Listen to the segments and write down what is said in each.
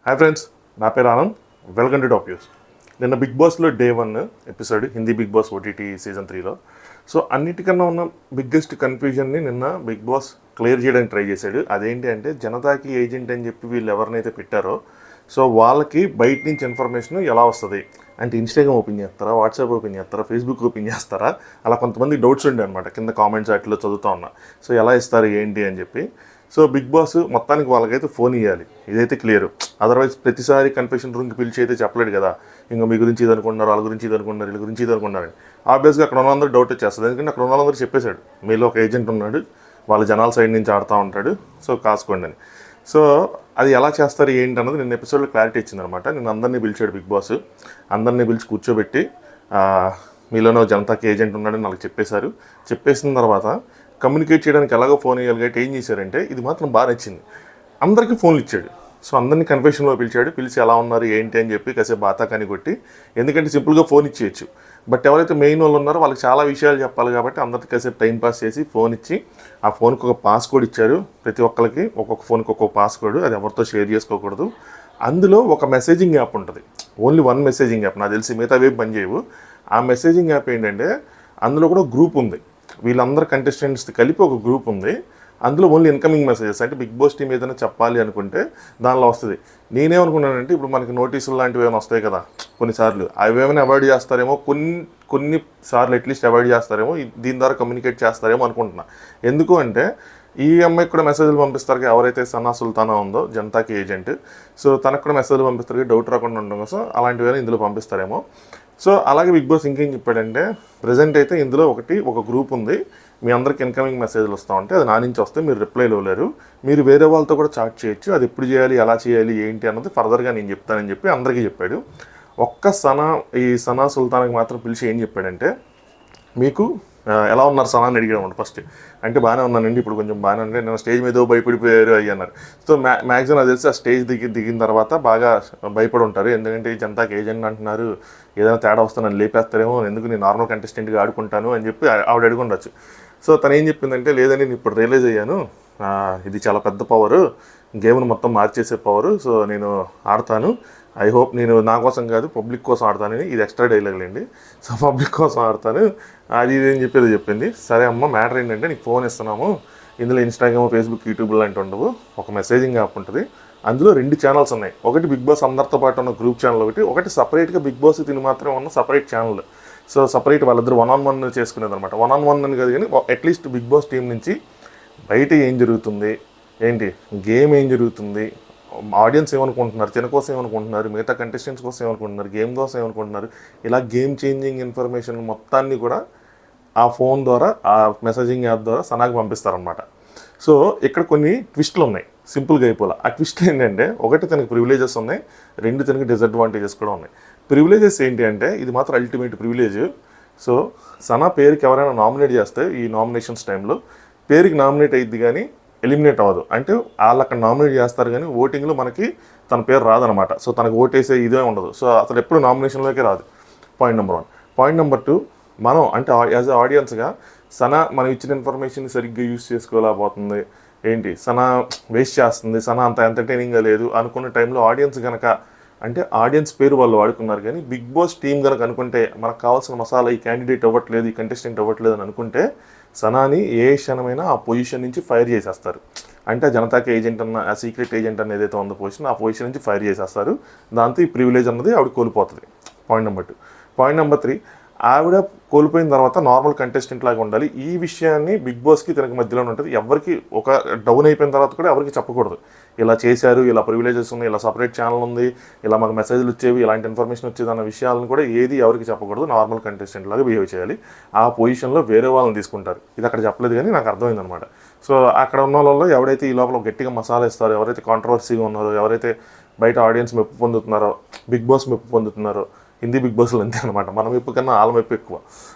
Hi friends, నా పేరు Anand. Welcome to top news. నిన్న బిగ్ బాస్లో day 1 episode Hindi big boss OTT season 3లో అన్నిటికన్నా ఉన్న బిగ్గెస్ట్ కన్ఫ్యూజన్ని నిన్న బిగ్ బాస్ క్లియర్ చేయడానికి ట్రై చేశాడు. అదేంటి అంటే జనతాకి ఏజెంట్ అని చెప్పి వీళ్ళు ఎవరినైతే పెట్టారో వాళ్ళకి బయట నుంచి ఇన్ఫర్మేషన్ ఎలా వస్తుంది అంటే ఇన్స్టాగ్రామ్ ఓపెన్ చేస్తారా, వాట్సాప్ ఓపెన్ చేస్తారా, ఫేస్బుక్ ఓపెన్ చేస్తారా, అలా కొంతమంది డౌట్స్ ఉండే అనమాట. కింద కామెంట్స్ వాటిలో చదువుతూ ఉన్నా. ఎలా ఇస్తారు ఏంటి అని చెప్పి బిగ్ బాస్ మొత్తానికి వాళ్ళకైతే ఫోన్ ఇవ్వాలి, ఇదైతే క్లియర్. అదర్వైజ్ ప్రతిసారి కన్ఫెషన్ రూమ్కి పిలిచి అయితే చెప్పలేడు కదా, ఇంకా మీ గురించి ఇది అనుకుంటున్నారు, వాళ్ళ గురించి ఇది అనుకుంటున్నారు, వీళ్ళ గురించి ఇది అనుకుంటున్నారని. ఆబ్వియస్గా అక్కడ ఉన్నందరూ డౌట్ వచ్చేస్తుంది. ఎందుకంటే అక్కడ ఉన్న వాళ్ళందరూ చెప్పేశాడు, మీలో ఒక ఏజెంట్ ఉన్నాడు, వాళ్ళ జనాల సైడ్ నుంచి ఆడుతూ ఉంటాడు, కాసుకోండి అని. అది ఎలా చేస్తారు ఏంటి అన్నది నిన్న ఎపిసోడ్లో క్లారిటీ ఇచ్చిందనమాట. నేను అందరినీ పిలిచాడు బిగ్ బాస్. అందరినీ పిలిచి కూర్చోబెట్టి మీలోనే జనతాకి ఏజెంట్ ఉన్నాడని వాళ్ళకి చెప్పేశారు. చెప్పేసిన తర్వాత కమ్యూనికేట్ చేయడానికి ఎలాగో ఫోన్ ఇవ్వాలి కాబట్టి ఏం చేశారంటే, ఇది మాత్రం బాగా నచ్చింది, అందరికీ ఫోన్లు ఇచ్చాడు. అందరినీ కన్ఫెషన్లో పిలిచాడు. పిలిచి ఎలా ఉన్నారు ఏంటి అని చెప్పి కాసేపు బాతా కానీ కొట్టి, ఎందుకంటే సింపుల్గా ఫోన్ ఇచ్చేయచ్చు. బట్ ఎవరైతే మెయిన్ వాళ్ళు ఉన్నారో వాళ్ళకి చాలా విషయాలు చెప్పాలి కాబట్టి అందరికీ కాసేపు టైం పాస్ చేసి ఫోన్ ఇచ్చి, ఆ ఫోన్కి ఒక పాస్కోడ్ ఇచ్చారు. ప్రతి ఒక్కరికి ఒక్కొక్క ఫోన్కి ఒక్కొక్క పాస్కోడ్, అది ఎవరితో షేర్ చేసుకోకూడదు. అందులో ఒక మెసేజింగ్ యాప్ ఉంటుంది, ఓన్లీ వన్ మెసేజింగ్ యాప్, నాకు తెలిసి మిగతా వేపు పనిచేయవు. ఆ మెసేజింగ్ యాప్ ఏంటంటే అందులో కూడా గ్రూప్ ఉంది, వీళ్ళందరూ కంటెస్టెంట్స్ కలిపి ఒక గ్రూప్ ఉంది. అందులో ఓన్లీ ఇన్కమింగ్ మెసేజెస్, అంటే బిగ్ బాస్ టీం ఏదైనా చెప్పాలి అనుకుంటే దానిలో వస్తుంది. నేనేమనుకున్నానంటే, ఇప్పుడు మనకి నోటీసులు లాంటివి ఏమైనా వస్తాయి కదా కొన్నిసార్లు, అవి ఏమైనా అవాయిడ్ చేస్తారేమో, కొన్ని సార్లు అట్లీస్ట్ అవాయిడ్ చేస్తారేమో, దీని ద్వారా కమ్యూనికేట్ చేస్తారేమో అనుకుంటున్నా. ఎందుకు అంటే ఈ అమ్మాయికి కూడా మెసేజ్లు పంపిస్తారు, ఎవరైతే సనా సుల్తానా ఉందో జనతాకి ఏజెంట్, తనకు కూడా మెసేజ్లు పంపిస్తారు, డౌట్ రాకుండా ఉండడం కోసం అలాంటివి ఇందులో పంపిస్తారేమో. అలాగే బిగ్ బాస్ ఇంకేం చెప్పాడంటే, ప్రజెంట్ అయితే ఇందులో ఒక గ్రూప్ ఉంది, మీ అందరికి ఇన్కమింగ్ మెసేజ్లు వస్తూ ఉంటే అది నా నుంచి వస్తే మీరు రిప్లైలు ఇవ్వలేరు, మీరు వేరే వాళ్ళతో కూడా చాట్ చేయొచ్చు, అది ఎప్పుడు చేయాలి, ఎలా చేయాలి ఏంటి అన్నది ఫర్దర్గా నేను చెప్తానని చెప్పి అందరికీ చెప్పాడు. ఈ సనా సుల్తాన్కి మాత్రం పిలిచి ఏం చెప్పాడంటే, మీకు ఎలా ఉన్నారు సనా అని అడిగాడు ఫస్ట్. అంటే బాగానే ఉన్నానండి, ఇప్పుడు కొంచెం బాగానే ఉంటే, నేను స్టేజ్ మీద భయపడిపోయారు అయ్యి అన్నారు. మ్యాక్సిమం నాకు తెలిసి ఆ స్టేజ్ దిగిన తర్వాత బాగా భయపడి ఉంటారు, ఎందుకంటే జనతాకి ఏజెంట్ అంటున్నారు, ఏదైనా తేడా వస్తే నన్ను లేపేస్తారేమో, ఎందుకు నేను నార్మల్ కంటెస్టెంట్గా ఆడుకుంటాను అని చెప్పి ఆవిడ అడుగుండొచ్చు. తను ఏం చెప్పిందంటే, లేదని నేను ఇప్పుడు రియలైజ్ అయ్యాను, ఇది చాలా పెద్ద పవరు, గేమ్ను మొత్తం మార్చేసే పవరు, నేను ఆడతాను, ఐ హోప్, నేను నా కోసం కాదు పబ్లిక్ కోసం ఆడతానని, ఇది ఎక్స్ట్రా డైలాగ్లేండి, పబ్లిక్ కోసం ఆడతాను అది ఇది అని చెప్పి చెప్పింది. సరే అమ్మ, మ్యాటర్ ఏంటంటే నీకు ఫోన్ ఇస్తున్నాము, ఇందులో ఇన్స్టాగ్రామ్, ఫేస్బుక్, యూట్యూబ్ లాంటి ఉండవు, ఒక మెసేజింగ్ యాప్ ఉంటుంది, అందులో 2 ఛానల్స్ ఉన్నాయి, ఒకటి బిగ్ బాస్ అందరితో పాటు ఉన్న గ్రూప్ ఛానల్, ఒకటి సపరేట్గా బిగ్ బాస్ తిని మాత్రమే ఉన్న సపరేట్ ఛానల్. సపరేట్ వాళ్ళిద్దరు 1-on-1 చేసుకునేది అనమాట. 1-on-1 అని కాదు కానీ అట్లీస్ట్ బిగ్ బాస్ టీం నుంచి బయట ఏం జరుగుతుంది, ఏంటి గేమ్ ఏం జరుగుతుంది, ఆడియన్స్ ఏమనుకుంటున్నారు, తిన కోసం ఏమనుకుంటున్నారు, మిగతా కంటెస్టెంట్స్ కోసం ఏమనుకుంటున్నారు, గేమ్ కోసం ఏమనుకుంటున్నారు, ఇలా గేమ్ చేంజింగ్ ఇన్ఫర్మేషన్ మొత్తాన్ని కూడా ఆ ఫోన్ ద్వారా, ఆ మెసేజింగ్ యాప్ ద్వారా సనాకి పంపిస్తారనమాట. ఇక్కడ కొన్ని ట్విస్టులు ఉన్నాయి, సింపుల్గా అయిపోలే. ఆ ట్విస్ట్లు ఏంటంటే, ఒకటి తనకి ప్రివిలేజెస్ ఉన్నాయి, 2 తనకి డిసడ్వాంటేజెస్ కూడా ఉన్నాయి. ప్రివిలేజెస్ ఏంటి అంటే, ఇది మాత్రం అల్టిమేట్ ప్రివిలేజ్. సనా పేరుకి ఎవరైనా నామినేట్ చేస్తే ఈ నామినేషన్స్ టైంలో పేరుకి నామినేట్ అయ్యిద్ది కానీ ఎలిమినేట్ అవ్వదు. అంటే వాళ్ళు అక్కడ నామినేట్ చేస్తారు కానీ ఓటింగ్లో మనకి తన పేరు రాదనమాట. తనకు ఓటేసే ఇదే ఉండదు. అసలు ఎప్పుడు నామినేషన్లోకే రాదు. Point number 1. పాయింట్ నెంబర్ 2, మనం అంటే యాజ్ ఎ ఆడియన్స్గా సనా మనం ఇచ్చిన ఇన్ఫర్మేషన్ సరిగ్గా యూజ్ చేసుకోలేకపోతుంది, ఏంటి సనా వేస్ట్ చేస్తుంది, సనా అంత ఎంటర్టైనింగ్గా లేదు అనుకున్న టైంలో ఆడియన్స్ కనుక, అంటే ఆడియన్స్ పేరు వాళ్ళు వాడుకున్నారు కానీ బిగ్ బాస్ టీం కనుక అనుకుంటే, మనకు కావాల్సిన మసాలా ఈ క్యాండిడేట్ అవ్వట్లేదు, ఈ కంటెస్టెంట్ అవ్వట్లేదు అని అనుకుంటే సనాని ఏ క్షణమైనా ఆ పొజిషన్ నుంచి ఫైర్ చేసేస్తారు. అంటే జనతాకి ఏజెంట్ అన్న, ఆ సీక్రెట్ ఏజెంట్ అన్న ఏదైతే ఉందో పొజిషన్, ఆ పొజిషన్ నుంచి ఫైర్ చేసేస్తారు. దాంతో ఈ ప్రివిలేజ్ అన్నది ఆవిడ కోల్పోతుంది. Point number 2. పాయింట్ నెంబర్ 3, ఆవిడ కోల్పోయిన తర్వాత నార్మల్ కంటెస్టెంట్ లాగా ఉండాలి. ఈ విషయాన్ని బిగ్ బాస్కి తనకి మధ్యలోనే ఉంటుంది. ఎవరికి ఒక డౌన్ అయిపోయిన తర్వాత కూడా ఎవరికి చెప్పకూడదు, ఇలా చేశారు, ఇలా ప్రివిలేజెస్ ఉన్నాయి, ఇలా సపరేట్ ఛానల్ ఉంది, ఇలా మాకు మెసేజ్లు వచ్చేవి, ఇలాంటి ఇన్ఫర్మేషన్ వచ్చేది అన్న విషయాలను కూడా ఏది ఎవరికి చెప్పకూడదు. నార్మల్ కంటెస్టెంట్ లాగా బిహేవ్ చేయాలి. ఆ పొజిషన్లో వేరే వాళ్ళని తీసుకుంటారు. ఇది అక్కడ చెప్పలేదు కానీ నాకు అర్థమైందనమాట. అక్కడ ఉన్న వాళ్ళలో ఎవరైతే ఈ లోపల గట్టిగా మసాలా ఇస్తారో, ఎవరైతే కాంట్రవర్సీగా ఉన్నారో, ఎవరైతే బయట ఆడియన్స్ మెప్పు పొందుతున్నారో, బిగ్ బాస్ మెప్పు పొందుతున్నారో, హిందీ బిగ్ బాస్లో అంతే అనమాట, మన మెప్పు కన్నా వాళ్ళ మెప్పు ఎక్కువ.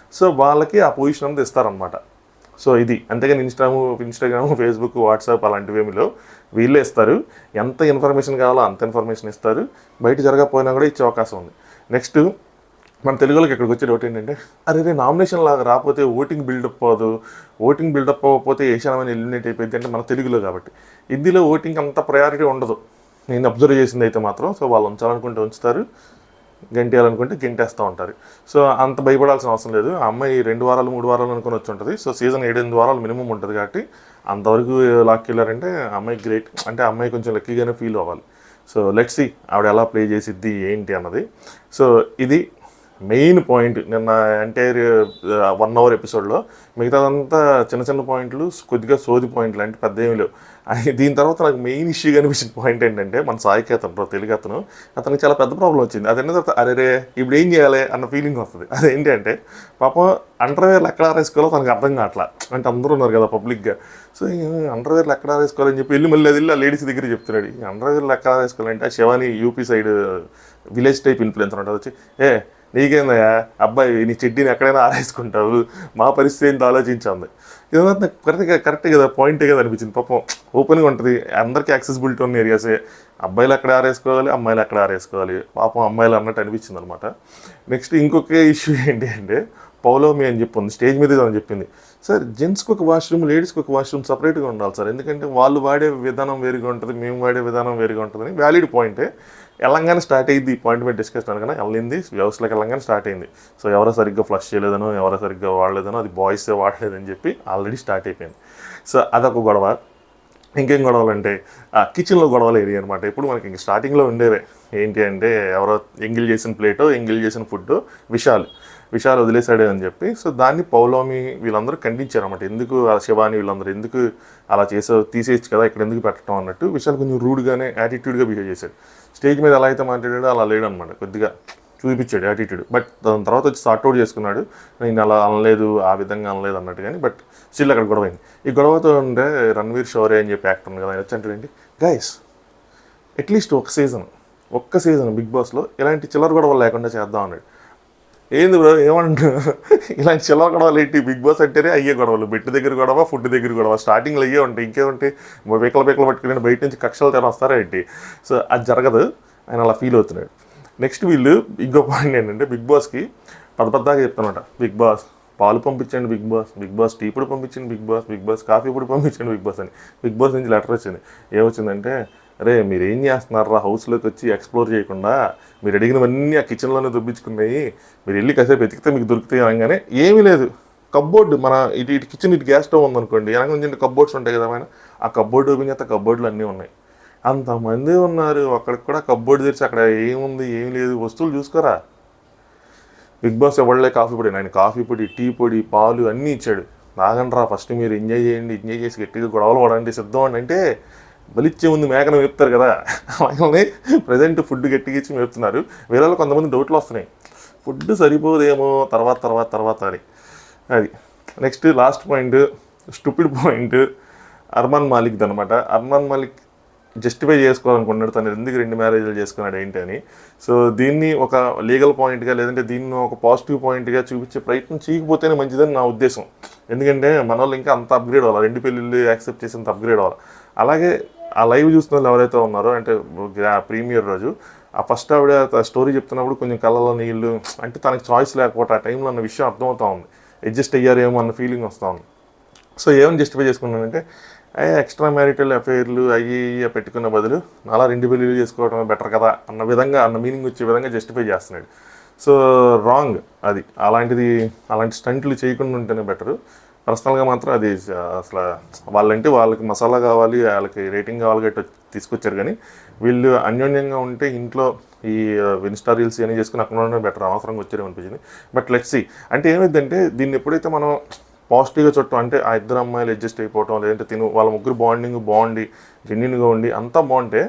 వాళ్ళకి ఆ పొజిషన్ అంతా ఇస్తారనమాట. ఇది అంతేగాని ఇన్స్టాగ్రామ్, ఫేస్బుక్, వాట్సాప్ అలాంటివేమిలో వీళ్ళే ఇస్తారు. ఎంత ఇన్ఫర్మేషన్ కావాలో అంత ఇన్ఫర్మేషన్ ఇస్తారు. బయట జరగకపోయినా కూడా ఇచ్చే అవకాశం ఉంది. నెక్స్ట్, మన తెలుగులోకి ఇక్కడికి వచ్చే డౌట్ ఏంటంటే, అరే నామినేషన్ లాగా రాకపోతే ఓటింగ్ బిల్డప్ అవ్వదు, ఓటింగ్ బిల్డప్ అవ్వకపోతే ఏ క్షణమైన ఎలిమినేట్ అయిపోయింది అంటే మన తెలుగులో కాబట్టి. హిందీలో ఓటింగ్ అంత ప్రయారిటీ ఉండదు. నేను అబ్జర్వ్ చేసింది అయితే మాత్రం. సో వాళ్ళు ఉంచాలనుకుంటే ఉంచుతారు, గంటేయాలనుకుంటే గంటేస్తూ ఉంటారు. సో అంత భయపడాల్సిన అవసరం లేదు. ఆ అమ్మాయి 2 వారాలు 3 వారాలు అనుకుని వచ్చి ఉంటుంది. సో సీజన్ 7-8 వారాలు మినిమం ఉంటుంది కాబట్టి అంతవరకు లాక్కెళ్ళారంటే అమ్మాయి గ్రేట్. అంటే అమ్మాయి కొంచెం లక్కీగానే ఫీల్ అవ్వాలి. సో లెట్స్ సీ ఆవిడ ఎలా ప్లే చేసిద్ది ఏంటి అన్నది. సో ఇది మెయిన్ పాయింట్ నిన్న ఎంటైర్ 1 అవర్ ఎపిసోడ్లో. మిగతాదంతా చిన్న చిన్న పాయింట్లు, కొద్దిగా సోది పాయింట్లు, అంటే పెద్ద ఏమి లేవు. దీని తర్వాత నాకు మెయిన్ ఇష్యూగా అనిపించిన పాయింట్ ఏంటంటే, మన సాయికి తెలుగు అతనికి చాలా పెద్ద ప్రాబ్లం వచ్చింది. అది అయిన తర్వాత అరే ఇప్పుడు ఏం చేయాలి అన్న ఫీలింగ్ వస్తుంది. అదేంటి అంటే పాపం అండర్వేర్లు ఎక్కడ ఆరేసుకోవాలో తనకు అర్థం కావట్లా. అంటే అందరూ ఉన్నారు కదా పబ్లిక్గా. సో అండర్వేర్లు ఎక్కడ ఆరేసుకోవాలని చెప్పి మళ్ళీ అది ఆ లేడీస్ దగ్గర చెప్తున్నాడు. అండర్వేర్లు ఎక్కడ ఆరేసుకోవాలంటే ఆ Shivani UP side village type influencer ఉంటుంది. వచ్చి నీకేందయ్యా అబ్బాయి, నీ చెడ్డీని ఎక్కడైనా ఆరేసుకుంటావు, మా పరిస్థితి ఏంటి ఆలోచించింది. ఇదంతా నాకు కరెక్టే కదా, పాయింటే కదా అనిపించింది. పాపం ఓపెన్గా ఉంటుంది, అందరికీ యాక్సెసిబిలిటీ ఉన్న ఏరియాసే. అబ్బాయిలు ఎక్కడ ఆరేసుకోవాలి, అమ్మాయిలు ఎక్కడ ఆరేసుకోవాలి, పాపం అమ్మాయిలు అన్నట్టు అనిపించింది అనమాట. నెక్స్ట్ ఇంకొక ఇష్యూ ఏంటి అంటే, పౌలోమి అని చెప్పింది స్టేజ్ మీద అని చెప్పింది. సార్ జెంట్స్కి ఒక వాష్రూమ్, లేడీస్కి ఒక వాష్రూమ్ సపరేట్గా ఉండాలి సార్. ఎందుకంటే వాళ్ళు వాడే విధానం వేరుగా ఉంటుంది, మేము వాడే విధానం వేరుగా ఉంటుందని వ్యాలిడ్ పాయింటే. వెళ్ళంగానే స్టార్ట్ అయ్యింది ఈ పాయింట్ మీద డిస్కషన్ అనగానే వెళ్ళింది వ్యవస్థలోకి వెళ్ళంగానే స్టార్ట్ అయింది. సో ఎవరో సరిగ్గా ఫ్లష్ చేయలేదనో, ఎవరో సరిగ్గా వాడలేదనో, అది బాయ్సే వాడలేదని చెప్పి ఆల్రెడీ స్టార్ట్ అయిపోయింది. సో అదొక గొడవ. ఇంకేం గొడవలు అంటే కిచెన్లో గొడవలు ఏరియా అనమాట. ఇప్పుడు మనకి ఇంక స్టార్టింగ్లో ఉండేవే. ఏంటి అంటే ఎవరో ఎంగిల్ చేసిన ప్లేటో, ఎంగిల్ చేసిన ఫుడ్ విశాల్ వదిలేశాడే అని చెప్పి. సో దాన్ని పౌలోమి వీళ్ళందరూ ఖండించారు అన్నమాట. ఎందుకు శివాని వీళ్ళందరూ ఎందుకు అలా తీసేయచ్చు కదా, ఇక్కడ ఎందుకు పెట్టడం అన్నట్టు. విశాల్ కొంచెం రూడ్గానే యాటిట్యూడ్గా బిహేవ్ చేశాడు. స్టేజ్ మీద ఎలా అయితే మాట్లాడాడో అలా లేడనమాట, కొద్దిగా చూపించాడు యాటిట్యూడ్. బట్ దాని తర్వాత వచ్చి సార్ట్అవుట్ చేసుకున్నాడు, నేను అలా అనలేదు, ఆ విధంగా అనలేదు అన్నట్టు. కానీ బట్ స్టిల్ అక్కడ గొడవ అయింది. ఈ గొడవతో ఉంటే రణ్వీర్ షౌరే అని చెప్పి యాక్టర్ ఉంది కదా, ఆయన వచ్చి అంటే ఏంటి గైస్, అట్లీస్ట్ ఒక్క సీజన్ బిగ్ బాస్లో ఇలాంటి చిల్లర గొడవలు లేకుండా చేద్దాం అన్నాడు. ఏంది బ్రో ఏమంటున్నా, ఇలాంటి చిల్లర గొడవలు ఏంటి? బిగ్ బాస్ అంటేనే అయ్యే గొడవలు, బెట్ దగ్గర గొడవ, ఫుడ్ దగ్గర గొడవ, స్టార్టింగ్లో అయ్యే ఉంటాయి. ఇంకేముంటాయి? పిక్కలు పట్టుకుని బయట నుంచి కక్షలు తెర వస్తారా ఏంటి? సో అది జరగదు, ఆయన అలా ఫీల్ అవుతున్నాడు. నెక్స్ట్ వీళ్ళు ఇంకో పాయింట్ ఏంటంటే, బిగ్ బాస్కి పెద్దగా చెప్తానమాట, బిగ్ బాస్ పాలు పంపించండి, బిగ్ బాస్ టీ పొడి పంపించండి, బిగ్ బాస్ కాఫీ పొడి పంపించండి బిగ్ బాస్ అని. బిగ్ బాస్ నుంచి లెటర్ వచ్చింది. ఏమొచ్చిందంటే, అరే మీరు ఏం చేస్తున్నారా, హౌస్లోకి వచ్చి ఎక్స్ప్లోర్ చేయకుండా మీరు అడిగినవన్నీ ఆ కిచెన్లోనే దొబ్బించుకున్నాయి, మీరు వెళ్ళి కాసేపు వెతికితే మీకు దొరుకుతాయి అనగానే ఏమీ లేదు. కబ్బోర్డు మన ఇటు కిచెన్ ఇటు గ్యాస్ స్టవ్ ఉందనుకోండి, వెనక నుంచి కబ్బోర్డ్స్ ఉంటాయి కదా, ఆయన ఆ కబ్బోర్డు ఓపెన్ చేస్తే కబ్బోర్డులు అన్నీ ఉన్నాయి. అంతమంది ఉన్నారు, అక్కడికి కూడా కబ్బోర్డు తెరిచి అక్కడ ఏముంది ఏమి లేదు, వస్తువులు చూసుకోరా. బిగ్ బాస్ ఎవడలే కాఫీ పొడి, ఆయన కాఫీ పొడి, టీ పొడి, పాలు అన్నీ ఇచ్చాడు. తాగండి ఫస్ట్ మీరు ఎంజాయ్ చేయండి, ఎంజాయ్ చేసి గట్టిగా గొడవలు పడండి, సిద్ధం అంటే బలిచ్చే ముందు మేకను మేపుతారు కదా, అలాగే ప్రజెంట్ ఫుడ్ గట్టిగా ఇచ్చి మేపుతున్నారు. వేరే కొంతమంది డౌట్లు వస్తున్నాయి, ఫుడ్ సరిపోదేమో తర్వాత అని. అది next last point, stupid point Armaan మాలిక్ది అనమాట. అర్మాన్ మాలిక్ జస్టిఫై చేసుకోవాలనుకున్నాడు తను ఎందుకు 2 మ్యారేజ్లు చేసుకున్నాడు ఏంటి అని. సో దీన్ని ఒక లీగల్ పాయింట్గా, లేదంటే దీన్ని ఒక పాజిటివ్ పాయింట్గా చూపించే ప్రయత్నం చేయకపోతేనే మంచిదని నా ఉద్దేశం. ఎందుకంటే మన వాళ్ళు ఇంకా అంత అప్గ్రేడ్ అవ్వాలి, 2 పెళ్ళిళ్ళు యాక్సెప్ట్ చేసేంత అప్గ్రేడ్ అవ్వాలి. అలాగే ఆ లైవ్ చూస్తున్న వాళ్ళు ఎవరైతే ఉన్నారో, అంటే ప్రీమియర్ రోజు ఆ ఫస్ట్ ఆవిడ స్టోరీ చెప్తున్నప్పుడు కొంచెం కళ్ళలో నీళ్ళు, అంటే తనకి చాయిస్ లేకపోతే ఆ టైంలో అన్న విషయం అర్థమవుతా ఉంది, అడ్జస్ట్ అయ్యారేమో అన్న ఫీలింగ్ వస్తూ ఉంది. సో ఏమని జస్టిఫై చేసుకున్నానంటే, ఎక్స్ట్రా మ్యారిటల్ అఫైర్లు అయ్యి పెట్టుకున్న బదులు అలా 2 పెళ్ళిళ్ళు చేసుకోవడం బెటర్ కదా అన్న విధంగా, అన్న మీనింగ్ వచ్చే విధంగా జస్టిఫై చేస్తున్నాడు. సో రాంగ్ అది. అలాంటి స్టంట్లు చేయకుండా ఉంటేనే బెటరు. పర్సనల్గా మాత్రం అది అసలు వాళ్ళకి మసాలా కావాలి, వాళ్ళకి రేటింగ్ కావాలి గట్టి తీసుకొచ్చారు. కానీ వీళ్ళు అన్యోన్యంగా ఉంటే ఇంట్లో ఈ ఇన్స్టా రీల్స్ ఇవన్నీ చేసుకుని అక్కడ ఉండడం బెటర్, అవసరంగా వచ్చారేమనిపించింది. But let's see. అంటే ఏమైందంటే, దీన్ని ఎప్పుడైతే మనం పాజిటివ్గా చుట్టం, అంటే ఆ 2 అమ్మాయిలు అడ్జస్ట్ అయిపోవటం, లేదంటే వాళ్ళ ముగ్గురు బాగుండి జెన్యున్గా ఉండి అంతా బాగుంటే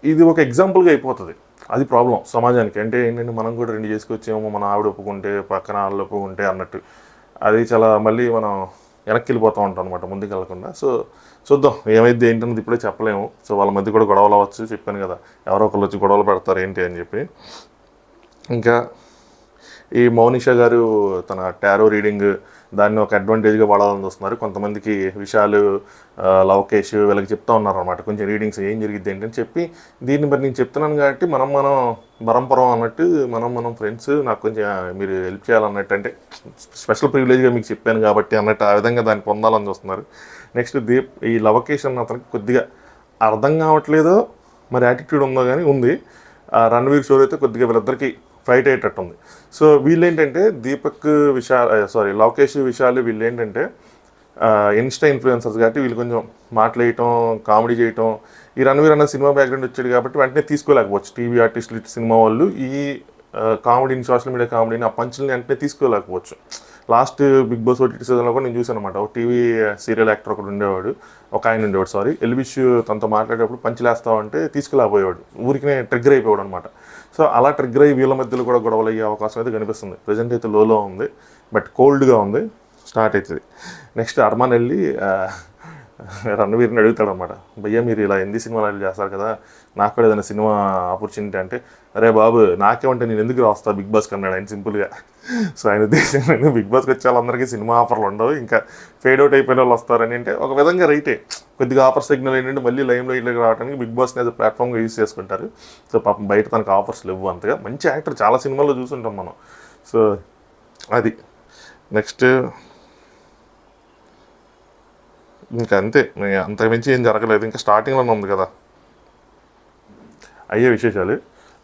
ఇది ఒక ఎగ్జాంపుల్గా అయిపోతుంది. అది ప్రాబ్లం సమాజానికి. అంటే ఏంటంటే మనం కూడా 2 చేసుకొచ్చేమో, మన ఆవిడ ఒప్పుకుంటే పక్కన వాళ్ళు ఒప్పుకుంటే అన్నట్టు, అది చాలా మళ్ళీ మనం వెనక్కి వెళ్ళిపోతూ ఉంటాం అనమాట, ముందుకు వెళ్ళకుండా. సో చూద్దాం ఏమైంది ఏంటన్నది ఇప్పుడే చెప్పలేము. సో వాళ్ళ మధ్య కూడా గొడవలు అవ్వచ్చు, చెప్పాను కదా, ఎవరో ఒకళ్ళు వచ్చి గొడవలు పెడతారు ఏంటి అని చెప్పి. ఇంకా ఈ మౌనిషా గారు తన టారో రీడింగ్ దాన్ని ఒక అడ్వాంటేజ్గా వాడాలని చూస్తున్నారు. కొంతమందికి విషయాలు లవకేష్ వీళ్ళకి చెప్తా ఉన్నారు అనమాట, కొంచెం రీడింగ్స్ ఏం జరిగిద్ది ఏంటని చెప్పి. దీన్ని మరి నేను చెప్తున్నాను కాబట్టి మనం బరంపరం అన్నట్టు, మనం ఫ్రెండ్స్, నాకు కొంచెం మీరు హెల్ప్ చేయాలన్నట్టు, అంటే స్పెషల్ ప్రివిలేజ్గా మీకు చెప్పాను కాబట్టి అన్నట్టు, ఆ విధంగా దాన్ని పొందాలని చూస్తున్నారు. నెక్స్ట్ ఈ లవకేష్ అన్న అతనికి కొద్దిగా అర్థం కావట్లేదో మరి యాటిట్యూడ్ ఉందో కానీ ఉంది. రణవీర్ షోర్ అయితే కొద్దిగా వీళ్ళిద్దరికి ఫైట్ అయ్యేటట్టు ఉంది. సో వీళ్ళు ఏంటంటే దీపక్ లోకేష్ విశాల్ వీళ్ళు ఏంటంటే ఇన్స్టా ఇన్ఫ్లుయెన్సర్స్ కాబట్టి వీళ్ళు కొంచెం మాట్లాడటం, కామెడీ చేయటం. ఈ రణవీర్ అన్న సినిమా బ్యాక్గ్రౌండ్ వచ్చాడు కాబట్టి వెంటనే తీసుకోలేకపోవచ్చు టీవీ ఆర్టిస్టులు, సినిమా వాళ్ళు ఈ కామెడీని, సోషల్ మీడియా కామెడీని, ఆ పంచులని వెంటనే తీసుకోలేకపోవచ్చు. లాస్ట్ బిగ్ బాస్ ఓటీటీ సీజన్లో కూడా నేను చూసాను అనమాట. ఒక టీవీ సీరియల్ యాక్టర్ ఒకడు ఉండేవాడు, ఒక ఆయన ఉండేవాడు, ఎల్విష్ తనతో మాట్లాడేటప్పుడు పంచులేస్తామంటే తీసుకులేకపోయేవాడు, ఊరికినే ట్రిగ్గర్ అయిపోయాడు అనమాట. సో అలా ట్రిగ్గర్ అయ్యి వీళ్ళ మధ్యలో కూడా గొడవలు అయ్యే అవకాశం అయితే కనిపిస్తుంది. ప్రజెంట్ అయితే లోలో ఉంది, బట్ కోల్డ్గా ఉంది, స్టార్ట్ అవుతుంది. నెక్స్ట్ అర్మాన్ వెళ్ళి రణవీర్ని అడుగుతాడు అనమాట, భయ్యా మీరు ఇలా హిందీ సినిమాలు చేస్తారు కదా, నాకు కూడా ఏదైనా సినిమా ఆపర్చునిటీ అంటే, అరే బాబు నాకేమంటే నేను ఎందుకు వస్తా బిగ్ బాస్కి అన్నాడు ఆయన సింపుల్గా. సో ఆయన ఉద్దేశం బిగ్ బాస్కి వచ్చే వాళ్ళందరికీ సినిమా ఆఫర్లు ఉండవు, ఇంకా ఫేడ్ అవుట్ అయిపోయిన వాళ్ళు వస్తారని. అంటే ఒక విధంగా రైటే, కొద్దిగా ఆఫర్ సిగ్నల్ ఏంటంటే మళ్ళీ లైమ్లో ఇట్లా రావడానికి బిగ్ బాస్ని ఏదో ప్లాట్ఫామ్గా యూజ్ చేసుకుంటారు. సో పాపం బయట తనకు ఆఫర్స్ లేవు అంతగా. మంచి యాక్టర్, చాలా సినిమాల్లో చూసుంటాం మనం. సో అది నెక్స్ట్ ఇంకా అంతే, అంతకుమించి ఏం జరగలేదు. ఇంకా స్టార్టింగ్లోనే ఉంది కదా అయ్యే విశేషాలు.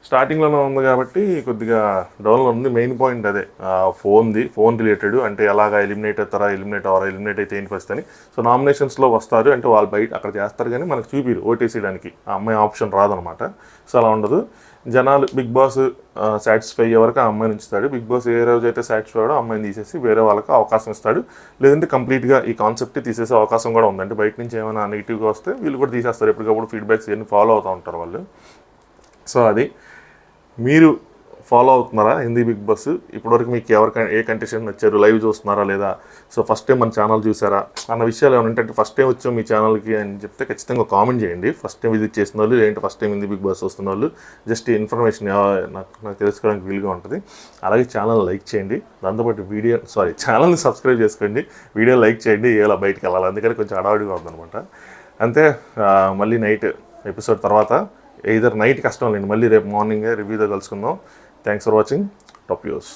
స్టార్టింగ్లోనే ఉంది కాబట్టి కొద్దిగా డౌన్లో ఉంది. మెయిన్ పాయింట్ అదే, ఫోన్ రిలేటెడ్, అంటే ఎలాగా ఎలిమినేట్ అవుతారా, ఎలిమినేట్ అయితే ఏంటి పరిస్థితి అని. సో నామినేషన్స్లో వస్తారు అంటే వాళ్ళు బయట అక్కడ చేస్తారు కానీ మనకు చూపిరు ఓటేసేయడానికి, ఆ అమ్మాయి ఆప్షన్ రాదనమాట. సో అలా ఉండదు. జనాలు బిగ్ బాస్ సాటిస్ఫై అయ్యే వరకు ఆ అమ్మాయిని ఉంచుతాడు. బిగ్ బాస్ ఏ రోజు అయితే సాటిస్ఫై అయ్యాడో అమ్మాయిని తీసేసి వేరే వాళ్ళకి అవకాశం ఇస్తాడు. లేదంటే కంప్లీట్గా ఈ కాన్సెప్ట్ తీసేసే అవకాశం కూడా ఉంది. అంటే బయట నుంచి ఏమైనా నెగిటివ్గా వస్తే వీళ్ళు కూడా తీసేస్తారు. ఎప్పటికప్పుడు ఫీడ్బ్యాక్స్ ఇవన్నీ ఫాలో అవుతూ ఉంటారు వాళ్ళు. సో అది మీరు ఫాలో అవుతున్నారా హిందీ బిగ్ బాస్? ఇప్పటివరకు మీకు ఏ కంటెస్టెంట్ వచ్చారు, లైవ్ చూస్తున్నారా లేదా, సో ఫస్ట్ టైం మన ఛానల్ చూసారా అన్న విషయాలు ఏమైనా అంటే ఫస్ట్ టైం వచ్చాం మీ ఛానల్కి అని చెప్తే ఖచ్చితంగా కామెంట్ చేయండి. ఫస్ట్ టైం విజిట్ చేసిన వాళ్ళు, ఏంటి first time Hindi big Boss వస్తున్న వాళ్ళు, జస్ట్ ఇన్ఫర్మేషన్ నాకు తెలుసుకోవడానికి వీలుగా ఉంటుంది. అలాగే ఛానల్ లైక్ చేయండి, దాంతోపాటు ఛానల్ని సబ్స్క్రైబ్ చేసుకోండి, వీడియో లైక్ చేయండి, ఇలా బయటికి వెళ్ళాలి, అందుకని కొంచెం హడావుడిగా ఉందన్నమాట. అంతే. మళ్ళీ నైట్ ఎపిసోడ్ తర్వాత నైట్ కష్టం లేండి, మళ్ళీ రేపు మార్నింగే రివ్యూతో కలుసుకుందాం. Thanks for watching top views.